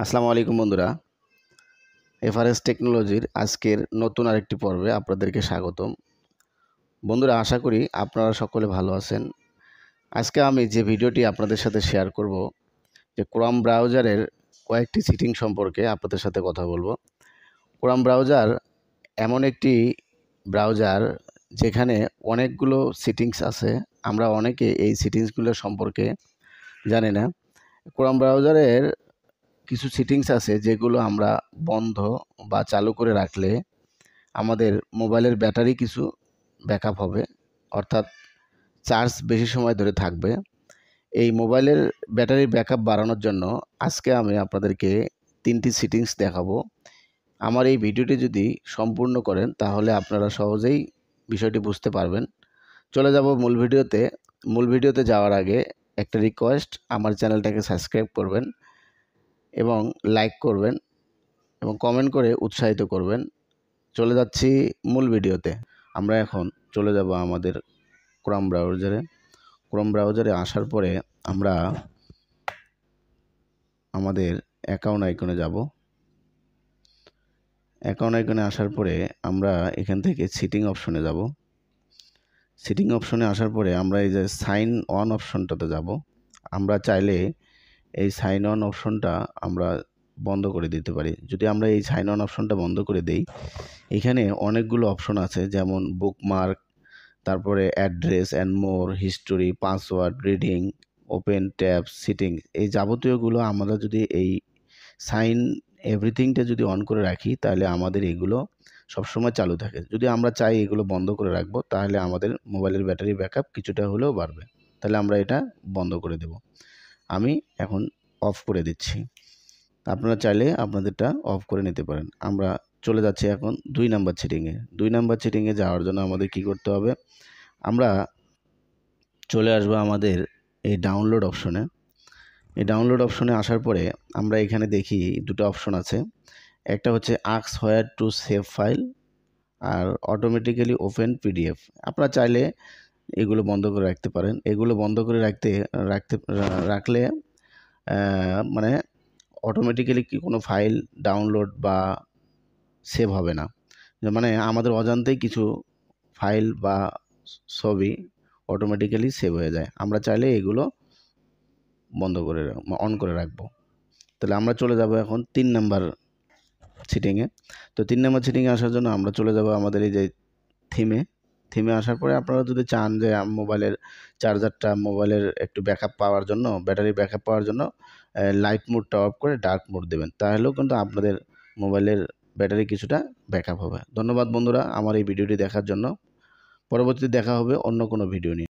আসসালামু আলাইকুম বন্ধুরা, এফআরএস টেকনোলজির আজকের নতুন আরেকটি পর্বে আপনাদেরকে স্বাগতম। বন্ধুরা, আশা করি আপনারা সকলে ভালো আছেন। আজকে আমি যে ভিডিওটি আপনাদের সাথে শেয়ার করব, যে ক্রোম ব্রাউজারের কয়েকটি সেটিং সম্পর্কে আপনাদের সাথে কথা বলবো। ক্রোম ব্রাউজার এমন একটি ব্রাউজার যেখানে অনেকগুলো সেটিংস আছে। আমরা অনেকে এই সেটিংসগুলো সম্পর্কে জানি না। ক্রোম ব্রাউজারের কিছু সেটিংস আছে যেগুলো আমরা বন্ধ বা চালু করে রাখলে আমাদের মোবাইলের ব্যাটারি কিছু ব্যাকআপ হবে, অর্থাৎ চার্জ বেশি সময় ধরে থাকবে। এই মোবাইলের ব্যাটারি ব্যাকআপ বাড়ানোর জন্য আজকে আমি আপনাদেরকে 3টি সেটিংস দেখাবো। আমার এই ভিডিওটি যদি সম্পূর্ণ করেন তাহলে আপনারা সহজেই বিষয়টি বুঝতে পারবেন। চলে যাব মূল ভিডিওতে। মূল ভিডিওতে যাওয়ার আগে একটা রিকোয়েস্ট, আমার চ্যানেলটাকে সাবস্ক্রাইব করবেন এবং লাইক করবেন এবং কমেন্ট করে উৎসাহিত করবেন। চলে যাচ্ছি মূল ভিডিওতে। আমরা এখন চলে যাব আমাদের ক্রোম ব্রাউজারে। ক্রোম ব্রাউজারে আসার পরে আমরা আমাদের অ্যাকাউন্ট আইকনে যাব। অ্যাকাউন্ট আইকনে আসার পরে আমরা এখান থেকে সেটিং অপশনে যাব। সেটিং অপশনে আসার পরে আমরা এই যে সাইন অন অপশনটাতে যাব। আমরা চাইলে এই সাইন অন অপশনটা আমরা বন্ধ করে দিতে পারি। যদি আমরা এই সাইন অন অপশনটা বন্ধ করে দেই, এখানে অনেকগুলো অপশন আছে, যেমন বুকমার্ক, তারপরে address and more, history, password, reading, open tab, setting, এই যাবতীয়গুলো আমরা যদি এই সাইন এভরিথিংটা যদি অন করে রাখি তাহলে আমাদের এগুলো সবসময় চালু থাকে। যদি আমরা চাই এগুলো বন্ধ করে রাখবো তাহলে আমাদের মোবাইলের ব্যাটারি ব্যাকআপ কিছুটা হলেও বাড়বে। তাহলে আমরা এটা বন্ধ করে দেব। আমি এখন অফ করে দিচ্ছি। আপনারা চাইলে আপনাদেরটা অফ করে নিতে পারেন। আমরা চলে যাচ্ছি এখন 2 নাম্বার সেটিংয়ে। 2 নাম্বার সেটিংয়ে যাওয়ার জন্য আমাদের কি করতে হবে, আমরা চলে আসবো আমাদের এই ডাউনলোড অপশনে। এই ডাউনলোড অপশনে আসার পরে আমরা এখানে দেখি দুটো অপশন আছে। একটা হচ্ছে ask where to save file আর অটোমেটিক্যালি ওপেন পিডিএফ। আপনারা চাইলে এগুলো বন্ধ করে রাখতে পারেন। এগুলো বন্ধ করে রাখলে মানে অটোমেটিক্যালি কি কোনো ফাইল ডাউনলোড বা সেভ হবে না। মানে আমাদের অজান্তেই কিছু ফাইল বা ছবি অটোমেটিক্যালি সেভ হয়ে যায়। আমরা চাইলে এগুলো বন্ধ করে অন করে রাখবো। তাহলে আমরা চলে যাব এখন 3 নাম্বার সেটিংয়ে। তো 3 নাম্বার সেটিংয়ে আসার জন্য আমরা চলে যাব আমাদের এই যে থিমে আসার পরে আপনারা যদি চান যে মোবাইলের চার্জারটা মোবাইলের একটু ব্যাকআপ পাওয়ার জন্য, ব্যাটারি ব্যাকআপ পাওয়ার জন্য লাইট মোডটা অফ করে ডার্ক মোড দেবেন, তাহলেও কিন্তু আপনাদের মোবাইলের ব্যাটারি কিছুটা ব্যাকআপ হবে। ধন্যবাদ বন্ধুরা আমার এই ভিডিওটি দেখার জন্য। পরবর্তীতে দেখা হবে অন্য কোনো ভিডিও নিয়ে।